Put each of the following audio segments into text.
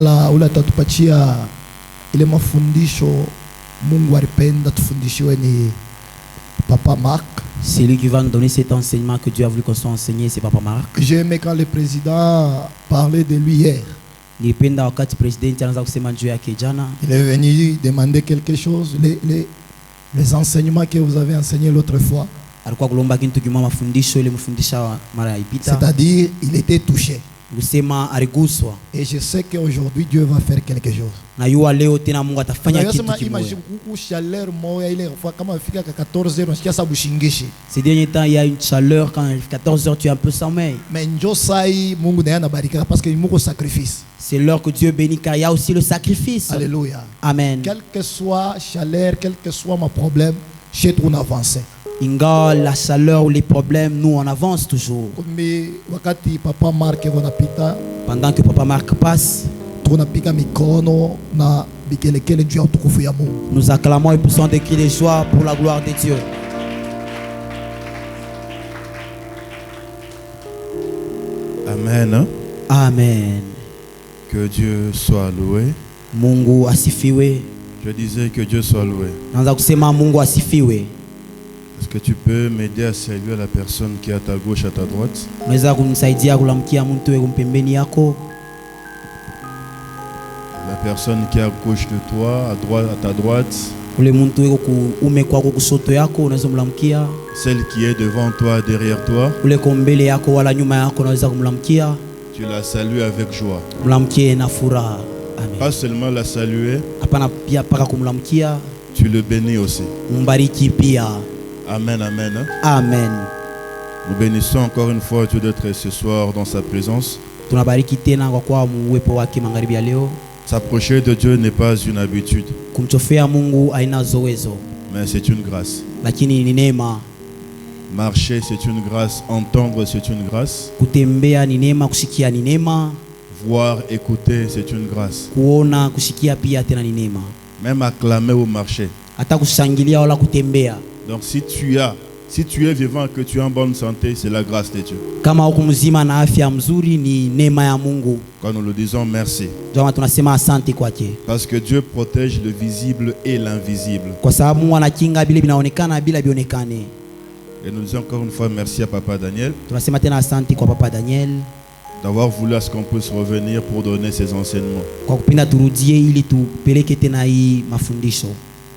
La ule atatupatia ile mafundisho Mungu alipenda tufundishiwe ni Papa Marc. C'est lui qui va nous donner cet enseignement que Dieu a voulu qu'on soit enseigné, c'est Papa Marc. J'ai aimé quand le président parlait de lui hier. Il est venu demander quelque chose, les enseignements que vous avez enseignés l'autre fois. C'est-à-dire, il était touché. Et je sais qu'aujourd'hui Dieu va faire quelque chose. Ces derniers temps, il y a une chaleur quand 14h tu es un peu sommeil. C'est l'heure que Dieu bénit car il y a aussi le sacrifice. Alléluia. Amen. Quelle que soit la chaleur, quel que soit mon problème, j'ai trop avancé. La chaleur ou les problèmes, nous on avance toujours. Pendant que Papa Marc passe, nous acclamons et poussons des cris de joie pour la gloire de Dieu. Amen. Amen. Que Dieu soit loué. Mungu asifiwe. Je disais que Dieu soit loué. Mungu asifiwe. Est-ce que tu peux m'aider à saluer la personne qui est à ta gauche, à ta droite? La personne qui est à gauche de toi, à ta droite. Celle qui est devant toi, derrière toi. Tu la salues avec joie. Pas seulement la saluer, tu le bénis aussi. Amen, amen. Amen. Nous bénissons encore une fois Dieu d'être ce soir dans sa présence. S'approcher de Dieu n'est pas une habitude, mais c'est une grâce. Marcher, c'est une grâce. Entendre, c'est une grâce. Voir, écouter, c'est une grâce. Même acclamer ou marcher. Donc si tu es vivant et que tu es en bonne santé, c'est la grâce de Dieu. Quand nous le disons, merci. Parce que Dieu protège le visible et l'invisible. Et nous disons encore une fois merci à Papa Daniel d'avoir voulu à ce qu'on puisse revenir pour donner ses enseignements.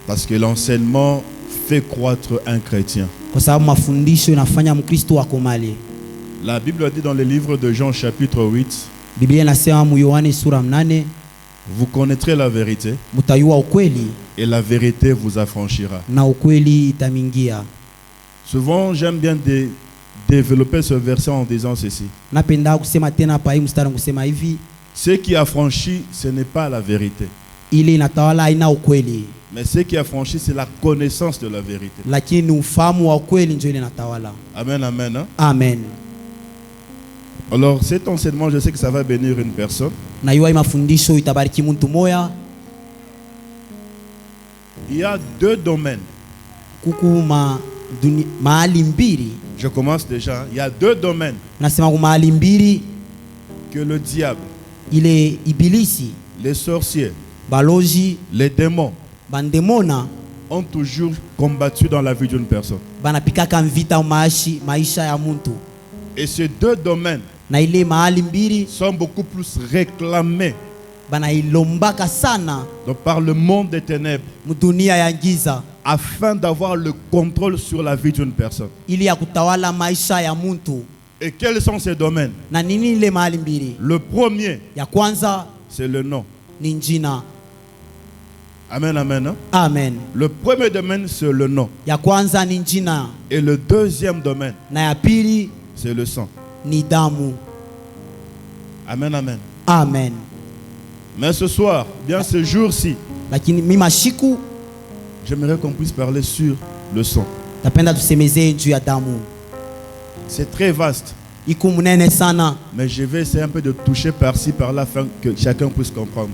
Parce que l'enseignement fait croître un chrétien. La Bible dit dans le livre de Jean chapitre 8, vous connaîtrez la vérité et la vérité vous affranchira. Souvent j'aime bien développer ce verset en disant ceci. Ce qui affranchit, ce n'est pas la vérité. Mais ce qui affranchit, c'est la connaissance de la vérité. Amen, amen. Hein? Amen. Alors cet enseignement, je sais que ça va bénir une personne. Il y a deux domaines. Je commence déjà. Il y a deux domaines que le diable, les sorciers, les démons ont toujours combattu dans la vie d'une personne. Et ces deux domaines sont beaucoup plus réclamés donc par le monde des ténèbres afin d'avoir le contrôle sur la vie d'une personne. Et quels sont ces domaines? Le premier, c'est le nom. Amen, amen. Hein? Amen. Le premier domaine, c'est le nom. Et le deuxième domaine, c'est le sang. Amen, amen. Amen. Mais ce soir, bien ce jour-ci, j'aimerais qu'on puisse parler sur le sang. C'est très vaste. Mais je vais essayer un peu de toucher par-ci, par-là, afin que chacun puisse comprendre.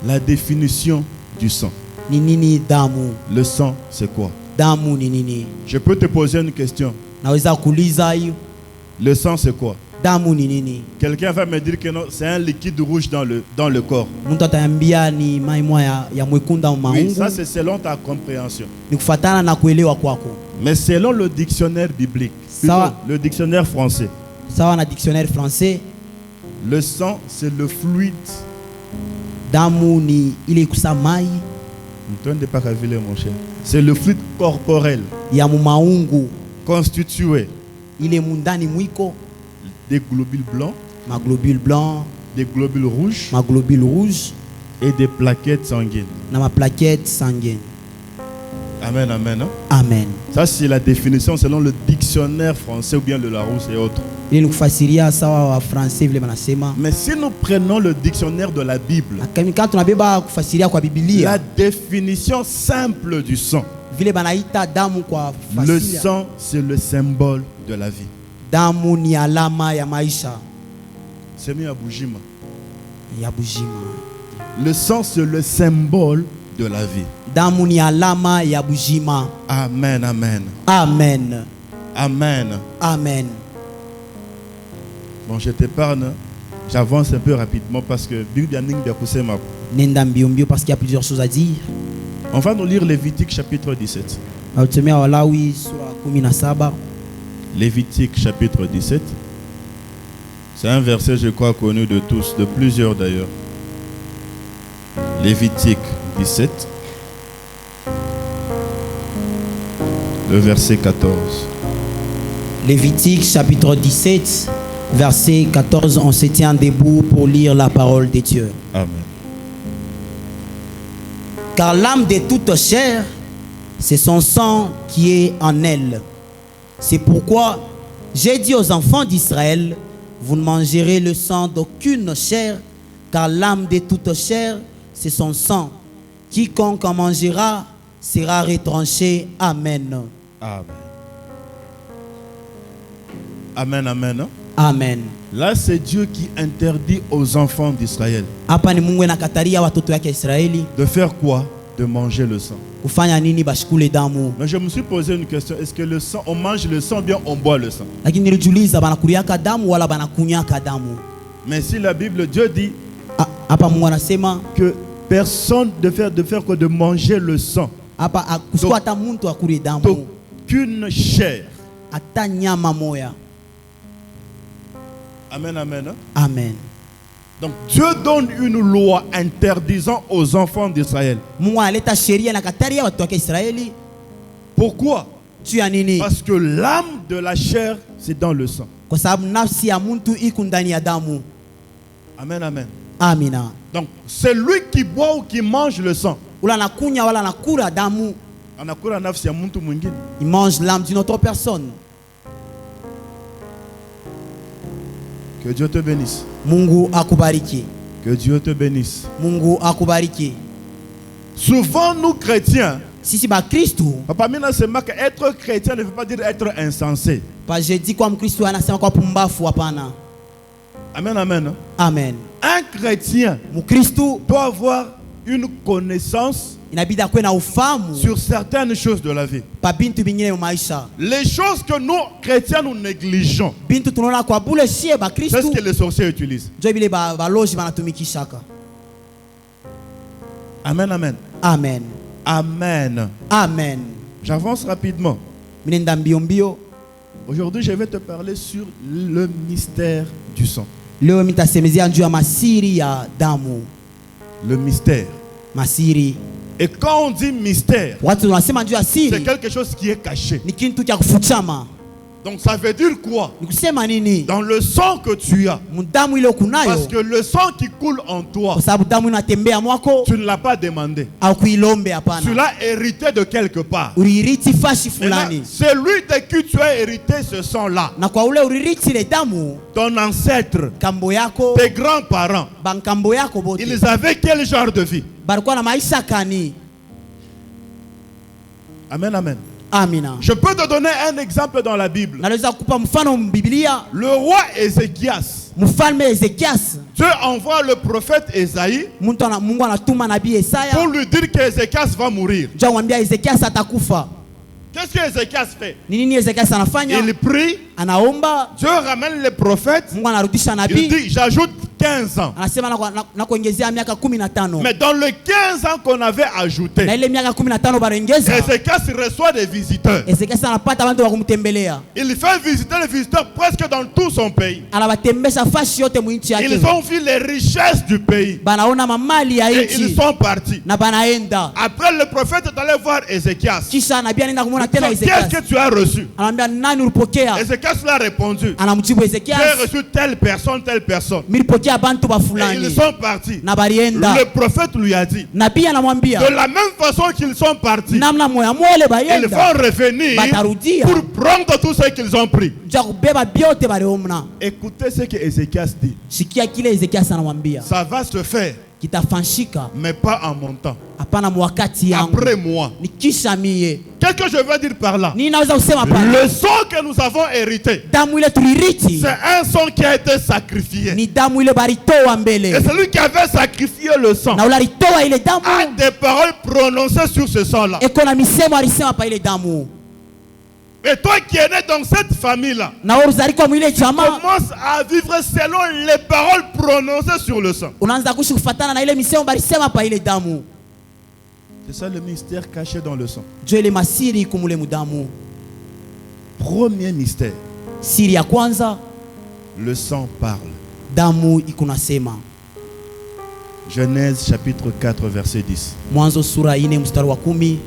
La définition du sang. Le sang, c'est quoi? Je peux te poser une question. Le sang, c'est quoi? Damu ni nini? Quelqu'un va me dire que non, c'est un liquide rouge dans le corps. Mtu ataniambia ni mai moya ya mwekunda au Oui, maungu. ça c'est selon ta compréhension. Ni kufatana na kuelewa kwako. Mais selon le dictionnaire biblique, Ça- le dictionnaire français, Sawa na dictionnaire français, le sang c'est le fluide. damu ni ile kusa mai Pas qu'à vile, mon cher. C'est le fluide corporel ya mumaungu constitué ile mundani mwiko des globules blancs, ma globule blanc, des globules rouges ma globule rouge et des plaquettes sanguines. na ma plaquette sanguine. Amen, amen. Hein? Amen. Ça c'est la définition selon le dictionnaire français ou bien le Larousse et autres. Ile ni kufasiria sawa wa français vile banasema. Mais si nous prenons le dictionnaire de la Bible, Quand tunabeba kufasiria kwa la Biblia, définition simple du sang. vile banaita damu kwa Le fasiria. sang, c'est le symbole de la vie. Damu ni alama ya maisha C'est mieux à Boujima. ya bujima. Le sang, c'est le symbole de la vie. Damu ni alama ya bujima. Amen, amen. Amen. Amen. Amen. Bon, je t'épargne. J'avance un peu rapidement parce que Nenda mbio mbio parce qu'il y a plusieurs choses à dire. on va nous lire Lévitique chapitre 17. Tusomea Walawi sura 17. Lévitique chapitre 17. C'est un verset, je crois, connu de tous, de plusieurs d'ailleurs. Lévitique 17. Le verset 14. Lévitique chapitre 17, verset 14. On se tient debout pour lire la parole de Dieu. Amen. Car l'âme de toute chair, c'est son sang qui est en elle. C'est pourquoi j'ai dit aux enfants d'Israël, vous ne mangerez le sang d'aucune chair, car l'âme de toute chair, c'est son sang. Quiconque en mangera sera retranché. Amen. Amen. Amen, amen. Hein? Amen. Là, c'est Dieu qui interdit aux enfants d'Israël Hapa ni Mungu anakataria watoto wake Israeli de faire quoi? De manger le sang. kufanya nini? Bashikule damu. Mais je me suis posé une question. Est-ce que le sang, on mange le sang ou bien on boit le sang? Lakini nilijiuliza banakuliaka damu wala banakunyaka damu. Mais si la Bible, Dieu dit Hapa Mungu anasema que personne de faire quoi? De manger le sang hapa kusikuwa hata muntu akule damu d'aucune chair. hata nyama moya. Amen, amen. Hein? Amen. Donc Dieu donne une loi interdisant aux enfants d'Israël. Mungu analeta sheria na kataria watu wake Israeli. Pourquoi? Tu ya nini? Parce que l'âme de la chair, c'est dans le sang. Kwa sababu nafsi ya muntu iko ndani ya damu. Amen, amen. Amina. Donc c'est lui qui boit ou qui mange le sang. Ula nakunya wala nakula damu, Anakula nafsi ya mtu mwingine. il mange l'âme d'une autre personne. Que Dieu te bénisse. Mungu akubariki. Que Dieu te bénisse. Mungu akubariki. Souvent nous chrétiens, Sisi ba Kristu, papa mina sema que être chrétien ne veut pas dire être insensé. pa jeudi kwa Mkristu anasema kwa pumbafu, hapana. Amen, amen. Amen. Un chrétien Mkristu doit avoir une connaissance inabidi akuwe na ufahamu sur certaines choses de la vie. pa bintu bingine mu maisha. Les choses que nous, chrétiens, nous négligeons. Bintu tunaona kwa bule shie ba C'est ce Kristu, que les sorciers utilisent. njo bile baloji banatumikishaka. Amen, amen. Amen. Amen. Amen. J'avance rapidement. Minenda mbio mbio. Aujourd'hui, je vais te parler sur le mystère du sang. Leo mitasemezea juu ya masiri ya damu. Le mystère. Masiri. Et quand on dit mystère, Watu wanasema juu ya c'est siri quelque chose qui est caché. ni kintu cha kufuchama. Donc ça veut dire quoi? Ni kusema nini? Dans le sang que tu as. Mudamu ile Parce kunayo, que le sang qui coule en toi, kwa sababu damu inatembea mwako tu ne l'as pas demandé. au kuilombe, Tu hapana. l'as hérité de quelque part. Uririti fashi Maintenant, fulani, c'est lui de qui tu as hérité ce sang-là. na kwa ule uririti ile damu, Ton ancêtre, kambo yako, tes grands-parents, bankambo yako bote ils avaient quel genre de vie? balikuwa na maisha kani? Amen, amen. Amina. Je peux te donner un exemple dans la Bible. Naweza kukupa mfano mbiblia. Le roi Ézéchias, Mfalme Ezekias, Dieu envoie le prophète Ésaïe Mungu anatuma nabii pour Isaya, lui dire qu'Ézéchias va mourir. ndio anamwambia Ezekias atakufa. Qu'est-ce que Ézéchias fait? Nini Ezekias anafanya? Il prie. Anaomba. Dieu ramène les prophètes. Mungu anarudisha Il nabii. dit, j'ajoute 15 ans. Anasema na kuongezea miaka 15. Mais dans les 15 ans qu'on avait ajouté, Na ile miaka 15 barengeza. Ézéchias reçoit des visiteurs. Ezekias anapata bantu wa kumtembelea. Il fait visiter les visiteurs presque dans tout son pays. Anabatembesha fashi yote mu nchi yake. Ils ont vu les richesses du pays. Banaona mamali ya Et nchi. ils sont partis. Na banaenda. Après, le prophète est allé voir Ézéchias. Kisha nabii anaenda kumwona tena Ezekias. Qu'est-ce que tu as reçu? Anamwambia nani ulipokea? Ézéchias lui a répondu, Anamjibu Ezekias. j'ai reçu telle personne, telle personne. Milipokea bantu ba Et fulani. ils sont partis. Na barienda. Le prophète lui a dit, Nabii anamwambia de la même façon qu'ils sont partis, namna moya mwele ils bayenda. vont revenir Batarudia. pour prendre tout ce qu'ils ont pris. Ja kubeba byote baliomna. Écoutez ce que Ézéchias dit. Sikia kile Ezekias anamwambia. Ça va se faire, Kitafanyika mais pas en mon temps. hapana mwakati yangu. Après moi. Ni kisha mie. Qu'est-ce que je veux dire par là? Nini naweza kusema pale? Le sang que nous avons hérité, Damu ile tuliriti. c'est un sang qui a été sacrifié. Ni damu ile baritoa mbele. Et celui qui avait sacrifié le sang Na ularitoa ile damu. a des paroles prononcées sur ce sang-là. Eko na misemo alisema pa ile damu. Et toi qui es né dans cette famille-là, Na wewe uzalikuwa mwile jamaa. commence à vivre selon les paroles prononcées sur le sang. Unaanza kuishi kufuatana na ile misemo balisema pa ile damu. C'est ça le mystère caché dans le sang. Jo ile masiri kumule mudamu. Premier mystère, Siri ya kwanza, le sang parle. damu ikunasema. Genèse chapitre 4 verset 10. Mwanzo sura 4 mstari wa 10.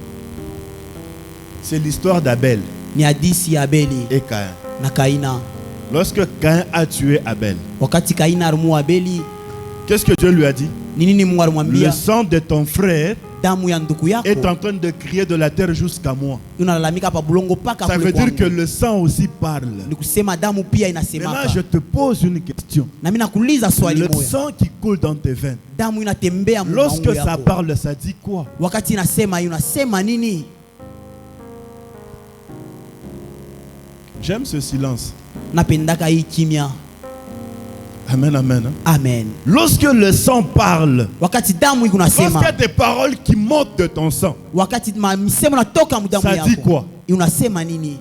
C'est l'histoire d'Abel Ni hadisi ya Abeli et Caïn. na Kaina. Lorsque Caïn a tué Abel, Wakati Kaina alimua Abeli, qu'est-ce que Dieu lui a dit? nini Mungu Le alimwambia? sang de ton frère Damu ya ndugu yako est en train de crier de la terre jusqu'à moi. unalalamika pa bulongo paka Ça kule veut dire que kwangu. le sang aussi parle. Ni kusema damu pia Maintenant, inasemaka. je te pose une question. Na mimi nakuuliza swali Le moja. sang qui coule dans tes veines, Damu inatembea mu lorsque maungo ça yako. parle, ça dit quoi? Wakati inasema inasema nini? J'aime ce silence. Napendaka hii kimya. Amen, amen. Amen. Lorsque le sang parle, Wakati damu lorsqu'il y a ikunasema, des paroles qui montent de ton sang, wakati misemo natoka mu damu ça dit yako. quoi? Unasema nini?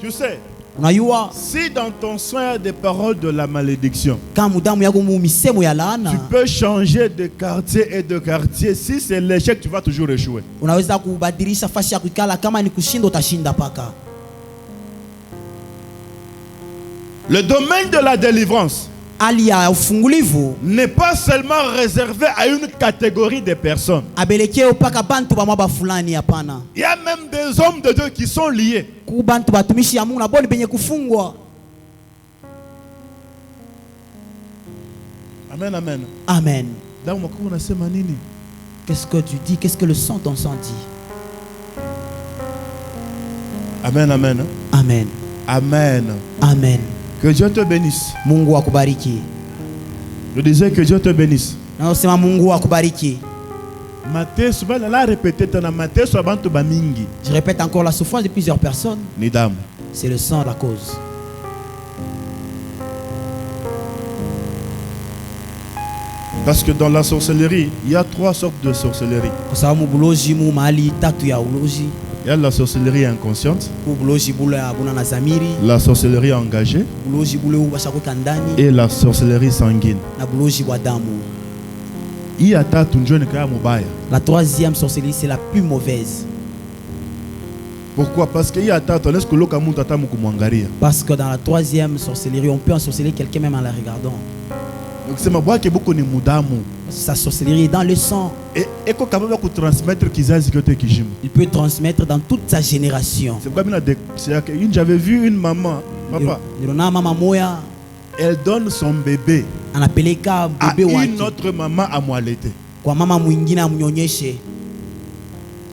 Tu sais, Unayua si dans ton sang il y a des paroles de la malédiction, kama damu yako mu misemo ya tu laana, peux changer de quartier et de quartier. Si c'est l'échec, tu vas toujours échouer. unaweza kubadilisha fashi ya kuikala. Kama ni kushinda utashinda paka. Le domaine de la délivrance Hali ya ufungulivu n'est pas seulement réservé à une catégorie de personnes. abelekeo paka bantu ba mwaba fulani, hapana. Il y a même des hommes de Dieu qui sont liés. Ku bantu batumishi ya Mungu na boni benye kufungwa. Amen, amen. Amen. Dans mon on a ces manini. Qu'est-ce que tu dis? Qu'est-ce que le sang ton sang dit? Amen, amen. Amen. Amen. Amen. Que Dieu te bénisse. Mungu akubariki. Je disais que Dieu te bénisse. Na usema Mungu akubariki. Matthieu, souvent la répété dans Matthieu, souvent tu bamingi. Je répète encore, la souffrance de plusieurs personnes, Ni dame. c'est le sang la cause. Parce que dans la sorcellerie, il y a 3 sortes de sorcellerie. Kwa sababu buloji mu mahali tatu ya uloji. Il y a la sorcellerie inconsciente, Ku buloji bule abuna na zamiri, la sorcellerie engagée buloji bule ubashakweka ndani et la sorcellerie sanguine. na buloji wa damu. Il y a ta tunjone kaya mubaya. La troisième sorcellerie, c'est la plus mauvaise. Pourquoi? Parce qu'il y a ta ton est-ce loka muntu ata mukumwangaria. Parce que dans la troisième sorcellerie, on peut ensorceler quelqu'un même en la regardant. Donc c'est ma boîte qui est beaucoup ni mudamu. Sa sorcellerie est dans le sang. Et quand même ku transmettre kizazi kyote kijimu. Il peut transmettre dans toute sa génération. C'est pourquoi j'avais vu une maman, papa, Nilona mama moya elle donne son bébé anapeleka à bebe une wake autre maman à moileter. kwa mama mwingine amnyonyeshe.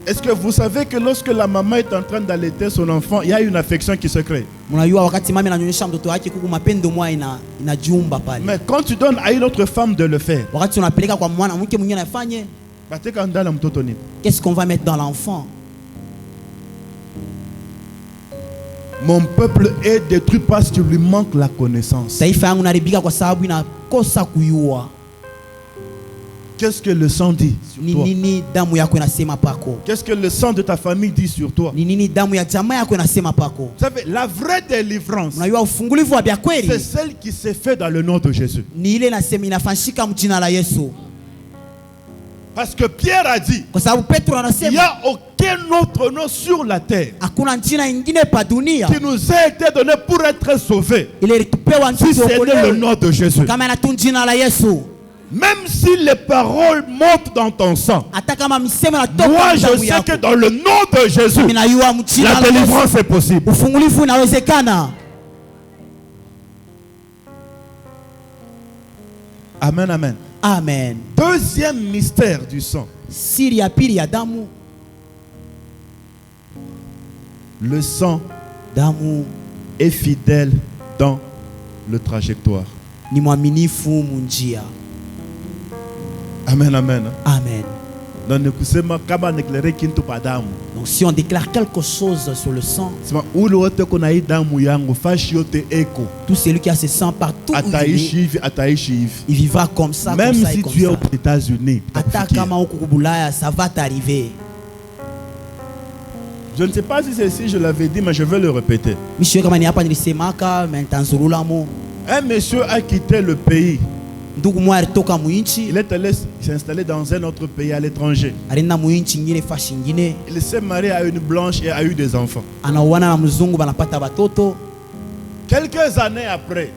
Est-ce que vous savez que lorsque la maman est en train d'allaiter son enfant, il y a une affection qui se crée? Mnajua wakati mama ananyonyesha mtoto wake kuku mapendo mwa inajiumba pale. Mais quand tu donnes à une autre femme de le faire, Wakati unapeleka kwa mwanamke mwingine afanye, bateka ndala mtoto nini? qu'est-ce qu'on va mettre dans l'enfant? Mon peuple est détruit parce qu'il lui manque la connaissance. Taifa yangu naribika kwa sababu inakosa kuyua. Qu'est-ce que le sang dit sur Ni toi? nini damu yako inasema pako? Qu'est-ce que le sang de ta famille dit sur toi? Ni nini damu ya jamaa yako inasema pako? Vous savez, la vraie délivrance, Unajua ufungulivu wa vya c'est kweli celle qui s'est faite dans le nom de Jésus. ni ile inafanyika mjina la Yesu. Parce que Pierre a dit, Kwa sababu Petro il n'y anasema a aucun autre nom sur la terre hakuna jina ingine pa dunia qui nous a été donné pour être sauvés. ile tupewa Si nchi c'est le tuokolewe nom de Jésus. kama inatu jina la Yesu. Même si les paroles montent dans ton sang, Hata kama misemo inatoka moi je damu sais yako, que dans le nom de Jésus, mimi najua mjina la la Yesu délivrance est possible. ufungulivu unawezekana. Amen, amen. Amen. Deuxième mystère du sang. Siri ya pili ya damu, Le sang damu est fidèle dans le trajectoire. ni mwaminifu munjia. Amen, amen. Amen. Donc Si on déclare quelque chose sur le sang, tout celui qui a ce sang partout où il vivra comme ça. Même comme ça, si comme tu es ça. aux États-Unis, ça va t'arriver. je ne sais pas si c'est ici, je l'avais dit, mais je vais le répéter. Un monsieur a quitté le pays. Il est allé s'installer dans un autre pays à l'étranger. Il s'est marié à une blanche et a eu des enfants. Quelques années après,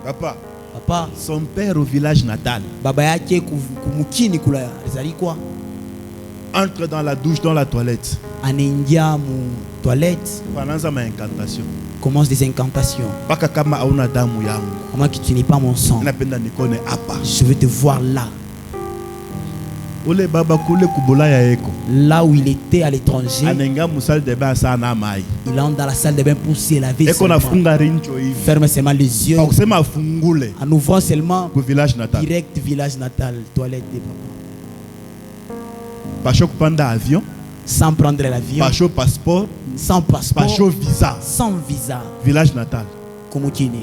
papa, son père au village natal entre dans la douche, dans la toilette. Pendant ma incantation. Commence des incantations. Moi qui tu n'es pas mon sang, je veux te voir là. Là où il était à l'étranger, il entre dans la salle de bain pour se laver seulement. Ferme seulement les yeux en ouvrant seulement direct village natal, toilette des papas. Sans prendre l'avion, passeport, sans passeport, visa, sans visa, village natal. Komukini.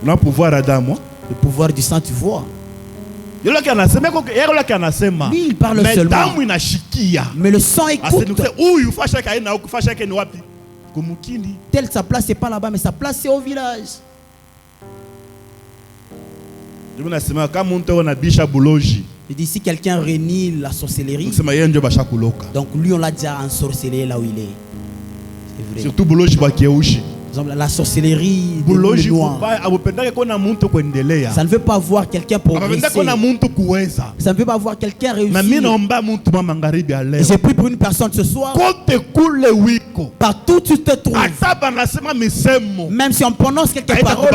Le pouvoir Adam, le pouvoir du sang, tu vois. Lui, il parle seulement. Mais le sang écoute. Telle sa place, c'est pas là-bas, mais sa place, c'est au village. Je dis, si quelqu'un renie la sorcellerie, donc lui, on l'a déjà ensorcelé là où il est. C'est vrai. Surtout Bouloji Bakieouchi. La sorcellerie des moules noirs. Ça ne veut pas voir quelqu'un progresser. Ça ne veut pas voir quelqu'un réussir. Et j'ai pris pour une personne ce soir. Partout où tu te trouves, même si on prononce quelques paroles,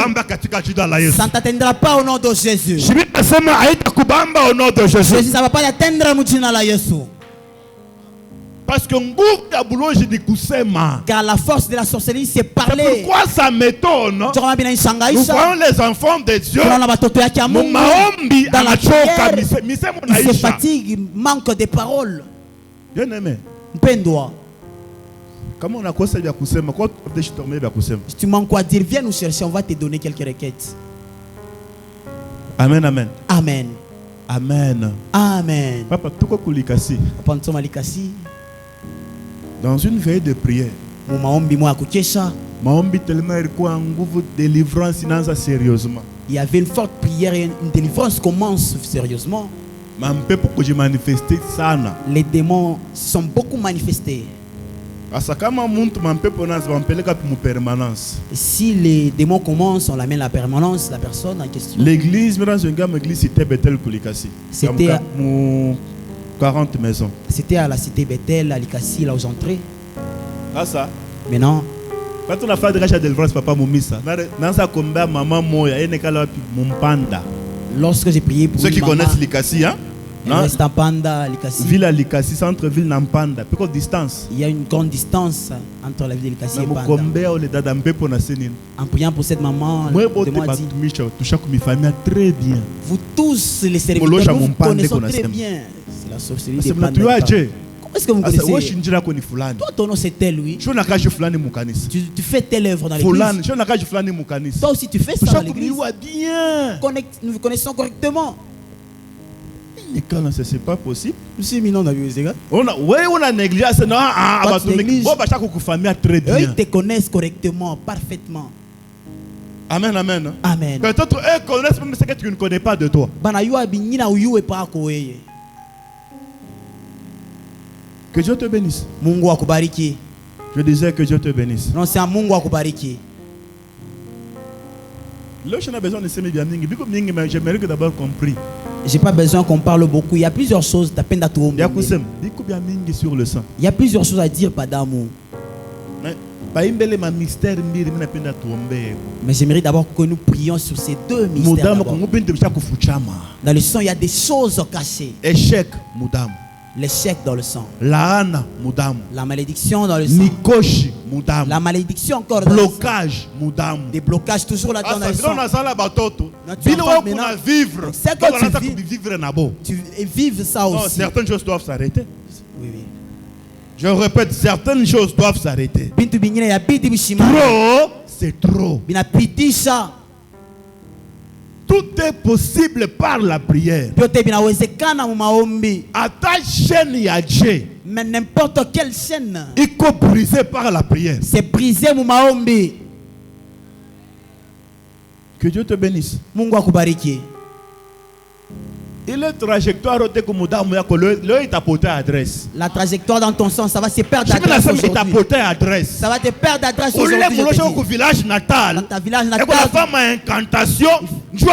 ça ne t'atteindra pas au nom de Jésus. Jésus, ça ne va pas l'atteindre mujina la Yesu. Parce que car la force de la sorcellerie, c'est parler. C'est pourquoi ça m'étonne. Nous voyons les enfants de Dieu. Dans la prière, ils se fatiguent, manquent de paroles. Bien aimé. Comment on a quoi ça bien Si tu manques quoi dire, viens nous chercher, on va te donner quelques requêtes. Amen, amen. Amen. Amen. Amen. Papa, tout quoi kulikasi. Dans une veille de prière, sérieusement. Il y avait une forte prière et une délivrance commence sérieusement. Les démons sont beaucoup manifestés. Si les démons commencent, on l'amène à la permanence, la personne en question. L'église, c'était Bethel Kulikasi. C'était 40 maisons. C'était à la cité Bethel, à Likasi, là où j'entrais. Ah ça. Maintenant, quand on a fait de rachat de délivrance, papa Moumissa, dans sa combat, maman Moya, et Nekala Mumpanda. Lorsque j'ai prié pour ceux qui connaissent Likasi, hein? Panda, Likasi. Ville à Likasi, centre-ville Nampanda. Peu de distance. Il y a une grande distance entre la ville de Likasi et Panda. En priant pour cette maman, très bien. Vous tous les serviteurs, vous connaissez très bien. C'est la sorcellerie des Panda. Est-ce que vous Asa wewe connaissez? shinjira ko ni fulani. Toi, ton nom c'est tel, oui. Shona kaji fulani mukanisa. Tu fais telle œuvre dans l'église. Fulani, shona kaji fulani mukanisa. Toi aussi, tu fais ça dans l'église. Bien. Nous vous connaissons correctement. Mais quand c'est pas possible. Monsieur Minon a vu les gars. On a négligé ça. Non, bon, bah chaque famille très bien. Eux, ils te connaissent correctement, parfaitement. Amen, amen. Amen. Peut-être eux connaissent même ce que tu ne connais pas de toi. Que Dieu te bénisse. Mungu akubariki. Je disais que Dieu te bénisse. Non, c'est un Mungu akubariki. Là, je n'ai besoin de ces médias. J'aimerais que d'abord compris. J'ai pas besoin qu'on parle beaucoup. Il y a plusieurs choses. Il y a plusieurs choses à dire, pas d'amour. Mais j'aimerais d'abord que nous prions sur ces deux mystères. Dans le sang, il y a des choses cachées. Échec, Moudam. L'échec dans le sang. Laana, Moudam. La malédiction dans le sang. Nikoshi, Moudam. La malédiction encore dans blocage, Moudam. Des blocages toujours là dans le sang. Tu vives ça aussi. Non, certaines choses doivent s'arrêter. Oui, oui. Je répète, certaines choses doivent s'arrêter. Trop, c'est trop. Tout est possible par la prière. Mais n'importe quelle chaîne, il faut briser par la prière. C'est brisé mumaombi. Que Dieu te bénisse. Mungu akubariki. Il est trajectoire adresse. La trajectoire dans ton sens, ça va se perdre d'adresse aujourd'hui. Ça va te perdre d'adresse aujourd'hui. Dans village natal. Ta village natal. Tu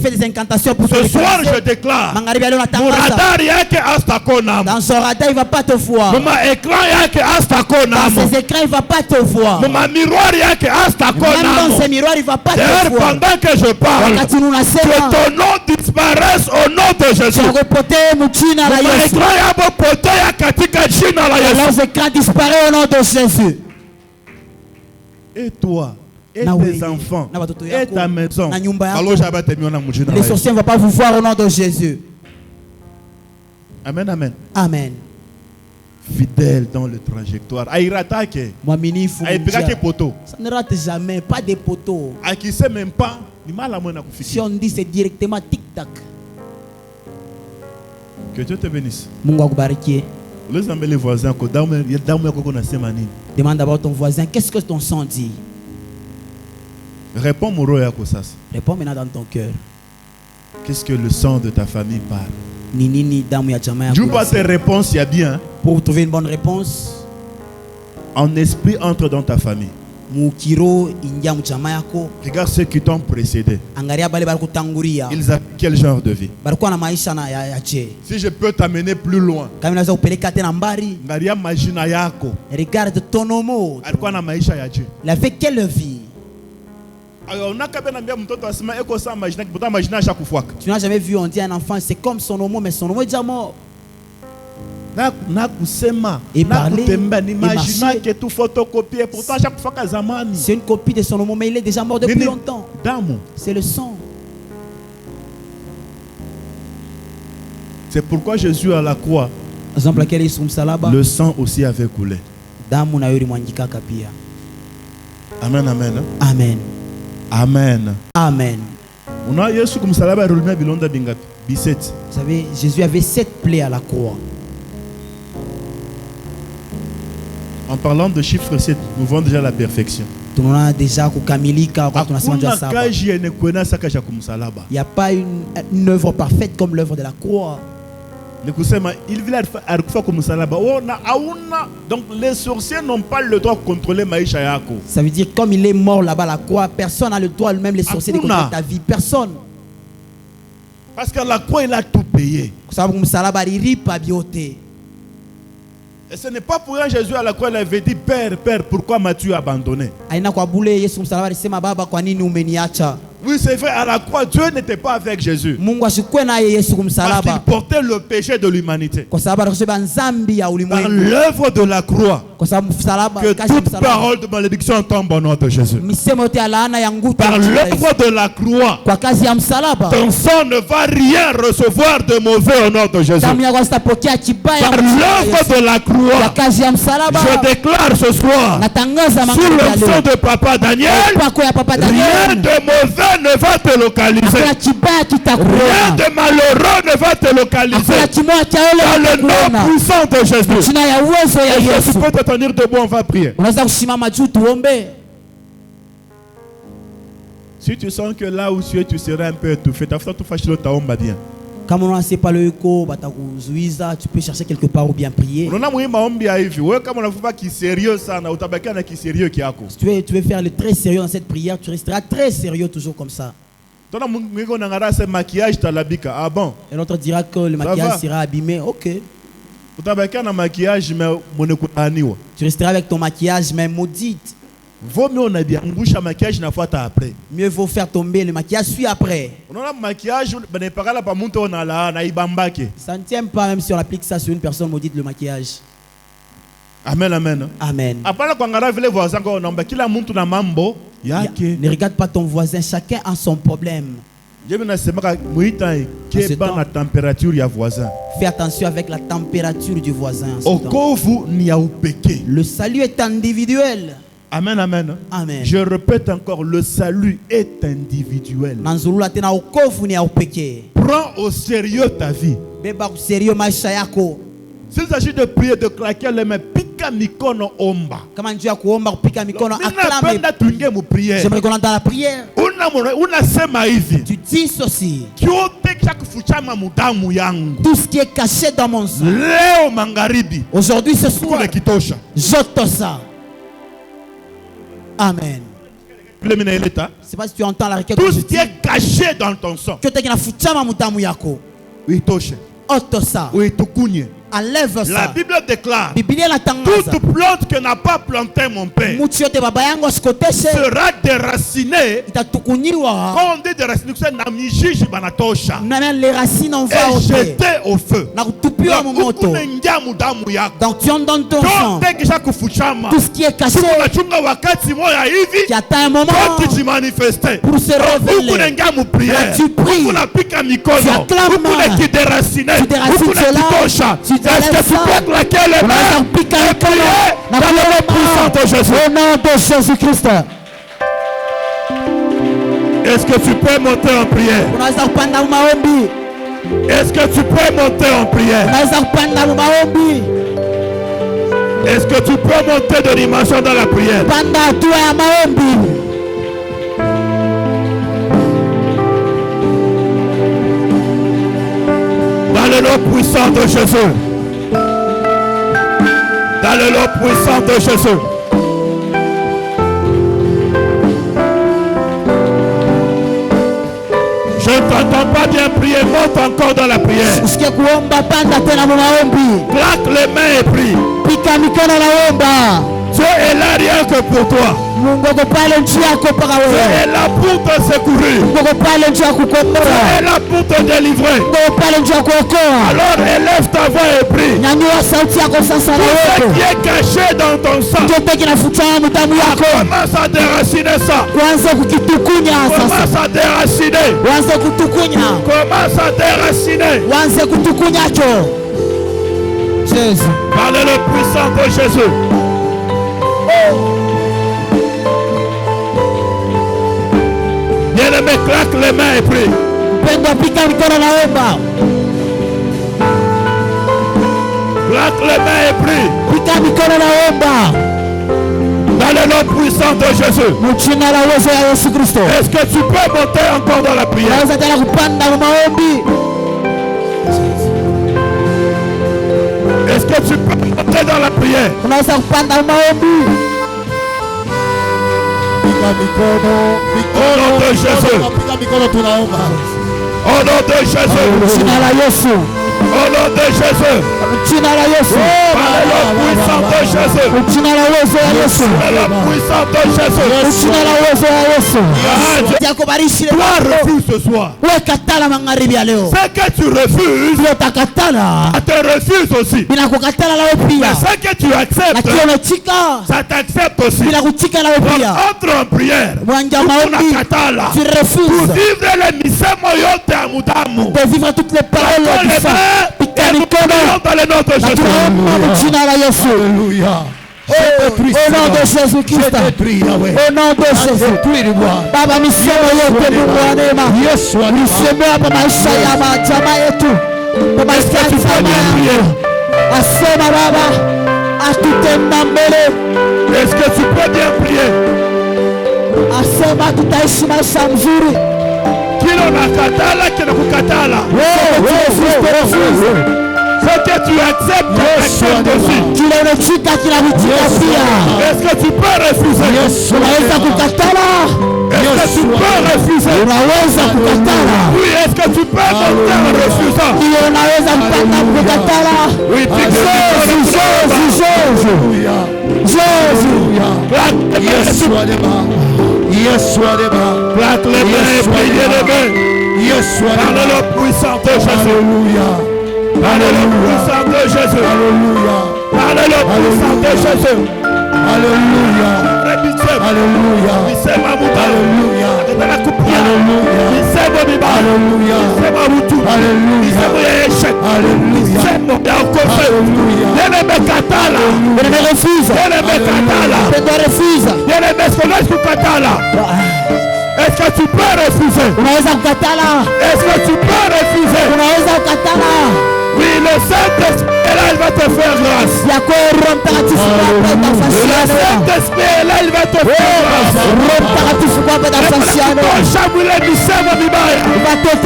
fais des incantations pour ce soir, je déclare. Dans son radar, il ne va pas te voir. Dans ses écrans, il ne va pas te voir. Même dans ses miroirs, il ne va pas te voir. Pendant que je parle, que ton nom disparaisse au nom de Jésus. Leurs écrans disparaissent au nom de Jésus. Et toi, et tes enfants, et ta maison, les sorciers ne vont pas vous voir au nom de Jésus. Amen, amen. Amen. Fidèle dans le trajectoire. Ça ne rate jamais, pas des poteaux. Même pas. Si on dit c'est directement tic-tac. Que Dieu te bénisse. Mungu akubariki. Les voisins, demande d'abord ton voisin, qu'est-ce que ton sang dit? Réponds Réponds maintenant dans ton cœur. Qu'est-ce que le sang de ta famille parle? Je pas tes réponses, il y a bien. Pour trouver une bonne réponse, en esprit entre dans ta famille. Regarde ceux qui t'ont précédé. Ils ont quel genre de vie? Si je peux t'amener plus loin, regarde ton homo. Il avait quelle vie? Tu n'as jamais vu, on dit à un enfant, c'est comme son homo, mais son homo est déjà mort. Et parler, et marcher. C'est une copie de son homo, mais il est déjà mort depuis longtemps. C'est le sang. C'est pourquoi Jésus à la croix, le sang aussi avait coulé. Amen, amen. Amen. Amen. Amen. Vous savez, Jésus avait 7 plaies à la croix. En parlant de chiffre 7, nous voyons déjà la perfection. Il n'y a pas une œuvre parfaite comme l'œuvre de la croix. Donc les sorciers n'ont pas le droit de contrôler Maïcha Yako. Ça veut dire comme il est mort là-bas à la croix, personne n'a le droit, même les sorciers, de contrôler ta vie. Personne. Parce qu'à la croix, il a tout payé. Et ce n'est pas pour rien Jésus à la croix, il avait dit, Père, Père, pourquoi m'as-tu abandonné? Oui, c'est vrai, à la croix, Dieu n'était pas avec Jésus. Parce qu'il portait le péché de l'humanité. Par l'œuvre de la croix, Que toute parole de malédiction tombe au nom de Jésus. Par l'œuvre de la croix, ton sang ne va rien recevoir de mauvais au nom de Jésus. Par l'œuvre de la croix, je déclare ce soir, sous le sang de Papa Daniel, rien de mauvais ne va te localiser. Rien de malheureux ne va te localiser. Dans le nom puissant de Jésus. Et si tu peux te tenir debout, on va prier. Si tu sens que là où tu es, tu seras un peu étouffé, tu bien. Comme on ne sait pas le écho, tu peux chercher quelque part ou bien prier. Si tu veux faire le très sérieux dans cette prière, tu resteras très sérieux toujours comme ça. Ah bon? Et l'autre dira que le maquillage sera abîmé. Ok. Tu resteras avec ton maquillage, mais maudite. Mieux vaut faire tomber le maquillage, puis après. Ça ne tient pas même si on applique ça sur une personne maudite, le maquillage. Amen, amen. Amen. Ne regarde pas ton voisin, chacun a son problème. Fais attention avec la température du voisin. Le salut est individuel. Amen, amen. Amen. Je répète encore, le salut est individuel. Prends au sérieux ta vie. S'il s'agit de prier, de claquer les mains, pika mikono omba. J'aimerais qu'on entende la prière. Tu dis ceci. Tout ce qui est caché dans mon sang. Aujourd'hui, ce soir, j'ôte ça. Amen. C'est pas si tu entends la requête. Tout ce qui est caché dans ton sang. Enlève ça. La Bible déclare, toute plante que n'a pas planté mon père sera déracinée. Quand on dit déracinée, les racines en vont et jetée au feu. Donc tu entends ton sang. Tout ce qui est caché, qui atteint un moment pour se révéler. Là, tu pries, tu acclames, tu déracines cela. Est-ce que tu peux claquer les mains et prier dans le nom puissant de Jésus? Au nom de Jésus-Christ. Est-ce que tu peux monter en prière? Est-ce que tu peux monter en prière? Est-ce que tu peux monter de dimension dans la prière? Dans le nom puissant de Jésus. Dans le nom puissant de Jésus. Je ne t'entends pas bien prier. Monte encore dans la prière. Claque les mains et prie. Dieu est là rien que pour toi. Dieu est là pour te secourir. Dieu est là pour te délivrer. Alors élève ta voix et prie. Tout ce qui est caché dans ton sang, commence à déraciner ça. Commence à déraciner. Commence à déraciner. Jésus. Par le puissant de Jésus. Bien-aimé, claque les mains et prie. Claque les mains et prie. Dans le nom puissant de Jésus. Est-ce que tu peux monter encore dans la prière? Est-ce que tu peux monter dans la prière? Au nom de Jésus. Au nom de Jésus. Au Au nom de Jésus. Jina la Yesu. Par le puissant de Jésus. Jina la uwezo wa Yesu. Par le puissant de Jésus. Jina la uwezo wa Yesu. Toi refuse ce soir. Ce que tu refuses, ça te refuse aussi. Mais ce que tu acceptes, ça t'accepte aussi. Entre en prière. Tu refuses pour vivre les misemo yote ya mudamu. de vivre toutes les paroles du sang. Dans le nom de Jésus. Alléluia. Au nom de Jésus-Christ. Au nom de Jésus. Baba misemo yote Mungu wa neema. Misemo hapa maisha ya majamaa yetu. Kwa maisha ya jamaa. Asema Baba atutenda mbele. Est-ce que tu peux bien prier? Asema tutaishi maisha mzuri. Kilo nakatala, kilo kukatala. Ce que tu acceptes, accepte aussi. Est-ce que tu peux refuser? Unaweza kukatala. Est-ce que tu peux refuser? Unaweza kukatala. Oui, est-ce que tu peux monter en refusant? Unaweza kukatala. Oui, tu peux. Claque les mains et pliez les mains. Par le puissant de Jésus. Par le puissant de Jésus. Par le puissant de Jésus. Alléluia. Alléluia. Alléluia. Est-ce que tu peux refuser? Est-ce que tu peux refuser? Oui, le Saint-Esprit est là, il va te faire grâce. Le Saint-Esprit est là, il va te faire grâce. Il va te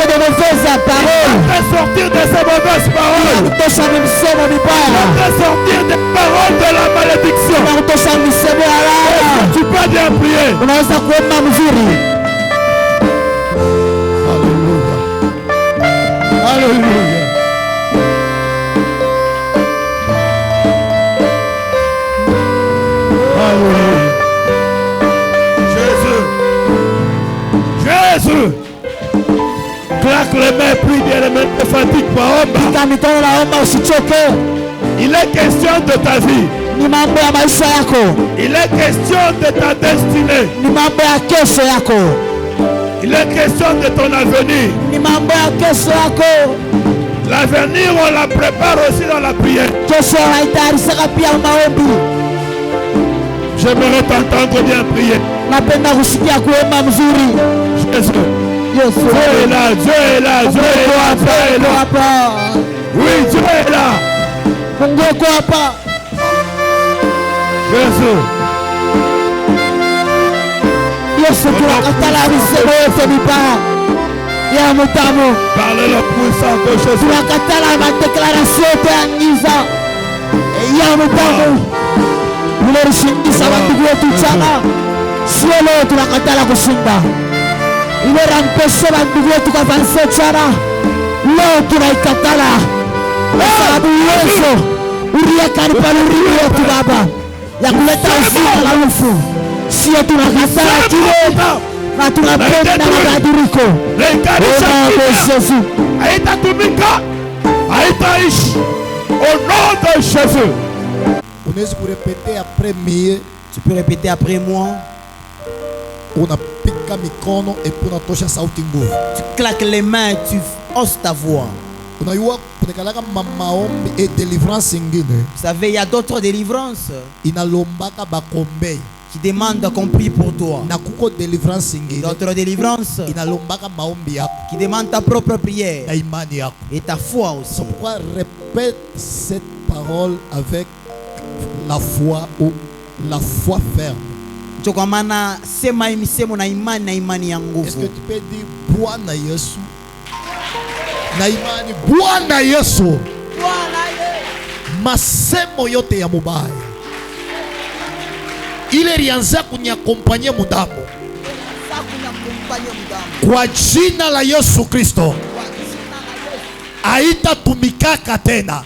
sortir de ces mauvaises paroles. Il va te sortir des paroles de la malédiction. Est-ce que tu peux bien prier? Alléluia. Alléluia. Jésus, claque les mains, prie bien les mains, ne fatigue pas. Il est question de ta vie. Il est question de ta destinée. Il est question de ton avenir. L'avenir, on la prépare aussi dans la prière. J'aimerais t'entendre bien prier. Jésus. Dieu est là, Dieu est là, Dieu est là, Dieu est là. Oui, Dieu est là. Jésus. Parlez le puissant de Jésus. Ulirishindisha wandugu wetu chana. Sio leo tunakatala kushinda. Ulirampesha wandugu wetu kwa vanse chana. Leo tunaikatala. Sababu uwezo ulieka ni palurimi wetu Baba ya kuleta uzima na ufu. Sio tunakatala kile na tunapenda mabadiliko. Jésus. Haitatumika, haitaishi. Au nom de Jésus. Tu peux répéter après moi. Tu claques les mains, tu hausses ta voix. Vous savez, il y a d'autres délivrances qui demandent qu'on prie pour toi. D'autres délivrances qui demandent ta propre prière et ta foi aussi. C'est pourquoi répète cette parole avec la foi ou la foi ferme. Est-ce que tu peux dire Bwana Yesu? Naimani Bwana Yesu. Masemo yote ya mubaya ile ilianza kunyakompanyia mudamu kwa jina la Yesu Kristo. Haita haitatumikaka tena.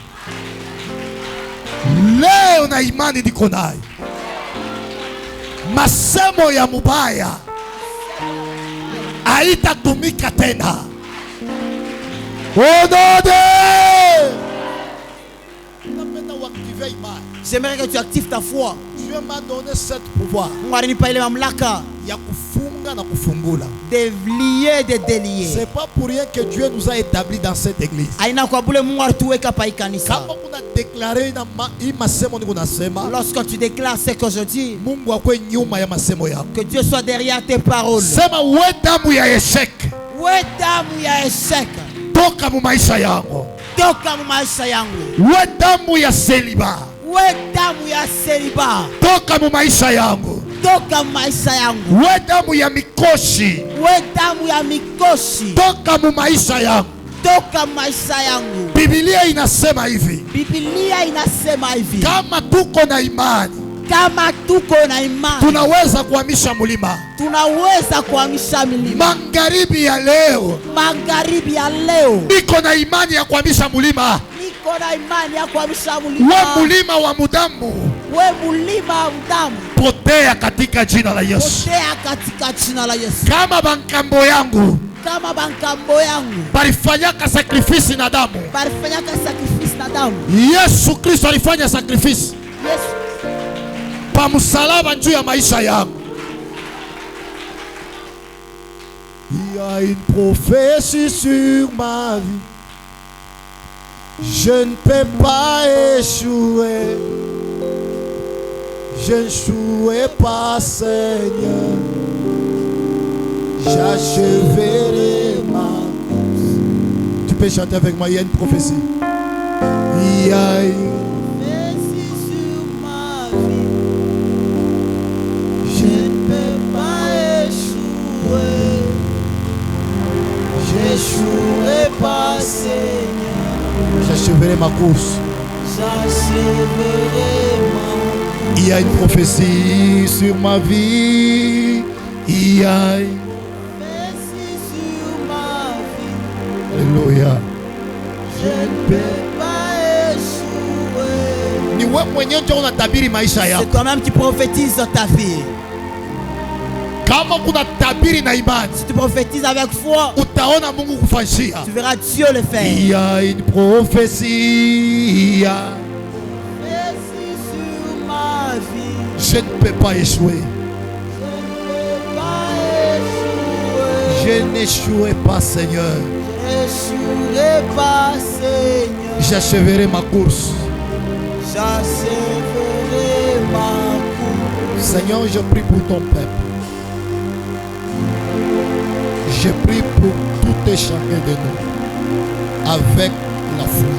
Leo na imani niko nayo, masemo ya mubaya haitatumika tena. J'aimerais que tu actives ta foi. Dieu m'a donné ce pouvoir de lier, de délier. C'est pas pour rien que Dieu nous a établis dans cette église. Lorsque tu déclares ce que je dis, que Dieu soit derrière tes paroles. Toka mu maisha yangu. Toka mu maisha yangu. We damu ya seliba. We damu ya seliba. Toka mu maisha yangu. Toka mu maisha yangu. We damu ya mikoshi. We damu ya mikoshi. Toka mu maisha yangu. Toka maisha yangu. Biblia inasema hivi. Biblia inasema hivi. Kama tuko na imani, kama tuko na imani, tunaweza kuhamisha mlima. Tunaweza kuhamisha milima. Magharibi ya leo. Magharibi ya leo. Niko na imani ya kuhamisha mlima. Niko na imani ya kuhamisha mlima. We mlima wa mudamu. We mlima wa mudamu. Potea katika jina la Yesu. Potea katika jina la Yesu. Kama bankambo yangu. Kama bankambo yangu. Barifanyaka sakrifisi na damu. Barifanyaka sakrifisi na damu. Yesu Kristo alifanya sakrifisi. Yesu. Pa msalaba juu ya maisha yangu. Il y a une prophétie sur ma vie. Je ne peux pas échouer. Je ne jouerai pas, Seigneur. J'achèverai ma course. Tu peux chanter avec moi, il y a une prophétie. Il y a une prophétie sur ma vie. Je ne peux pas échouer. J'échouerai pas, Seigneur. J'achèverai ma course. J'achèverai ma course. Il y a une prophétie sur ma vie. Il y a une prophétie sur ma vie. Alléluia. Je ne peux pas échouer. Ni wewe mwenyewe ndio unatabiri maisha yako. C'est toi-même qui prophétise ta vie. Kama kuna tabiri na imani, si tu prophétises avec foi, utaona Mungu kufanyia. Tu verras Dieu le faire. Il y a une prophétie, il y a prophétie sur ma vie. Je ne peux pas échouer. Je n'échouerai pas, Seigneur. J'échouerai pas, Seigneur. J'achèverai ma course. J'achèverai ma course. Seigneur, je prie pour ton peuple. Je prie pour tout et chacun de nous avec la foi.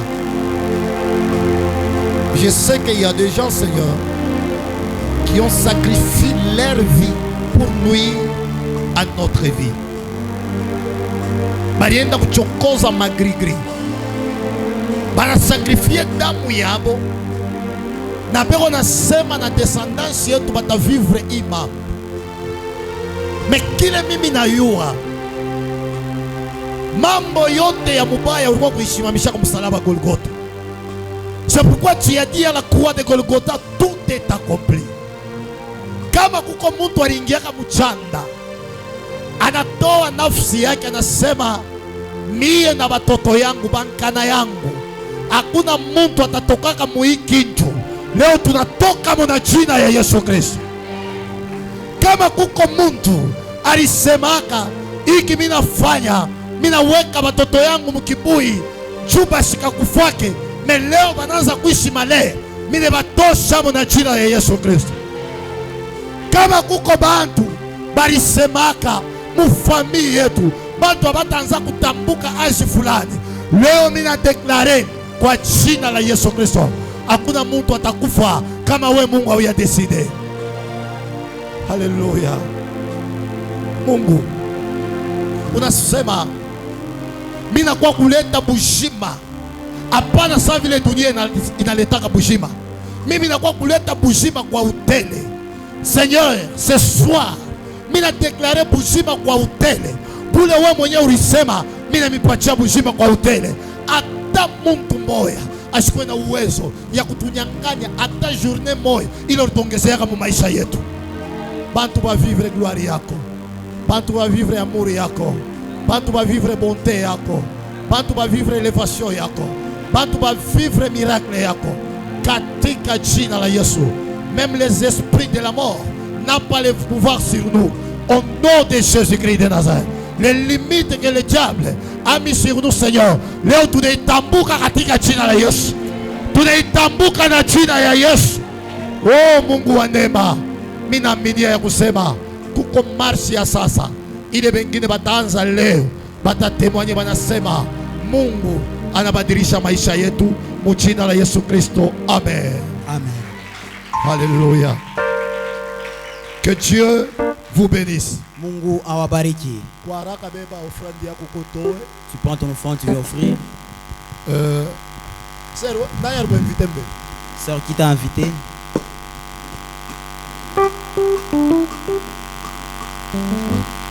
Je sais qu'il y a des gens, Seigneur, qui ont sacrifié leur vie pour nuire à notre vie. Barienda kuchokoza magrigri, banasakrifie damu yabo, na beko nasema na descendance yetu batavivre ima. Mais kile mimi nayua mambo yote ya mubaya ulikuwa kuishimamisha kwa msalaba Golgotha. C'est pourquoi tu as dit à la croix de Golgotha, tout est accompli. Kama kuko mtu aliingiaka mchanda, anatoa nafsi yake, anasema mie na watoto yangu, bankana yangu, hakuna mtu atatokaka muikinju. Leo tunatoka muna jina ya Yesu Kristo. Kama kuko mtu alisemaka iki mina fanya, mina weka watoto yangu mkibui chuba shikakufwake, me leo banaanza kuishi male, mine batosha muna jina ya Yesu Kristo. Kama kuko bantu balisemaka mufamii yetu bantu abatanza kutambuka aji fulani, leo mina deklare kwa jina la Yesu Kristo, hakuna mtu atakufa kama we Mungu hauya deside. Haleluya. Mungu unasema mina kwa kuleta bujima, hapana saa vile dunia inaletaka bujima. Mimi nakuwa kuleta bujima kwa utele. Seigneur, ce soir mina deklare bujima kwa utele. Bule we mwenye ulisema mina mipatia bujima kwa utele. ata muntu moya asikuwe na uwezo ya kutunyanganya ata journée moya ile utongezeka mu maisha yetu. Bantu ba vivre gloire yako, bantu ba vivre amour yako, bantu ba vivre bonté yako, bantu ba vivre elevation yako, bantu ba vivre miracle yako katika jina la Yesu. Même les esprits de la mort n'ont pas le pouvoir sur nous au nom de Jésus-Christ de Nazareth. Les limites que le diable a mis sur nous, Seigneur, leo tunaitambuka katika jina la Yesu, tunaitambuka na jina ya Yesu. Oh Mungu wa neema, mimi naaminia ya kusema kuko marshi ya sasa, ile wengine bataanza leo, batatemwanye, banasema Mungu anabadilisha maisha yetu mu jina la Yesu Kristo. Amen. Amen. Alléluia. Que Dieu vous bénisse. Mungu awabariki. Kwa haraka beba offrande yako kotoe. Tu prends ton offrande, tu veux offrir. Sœur, qui t'a invité?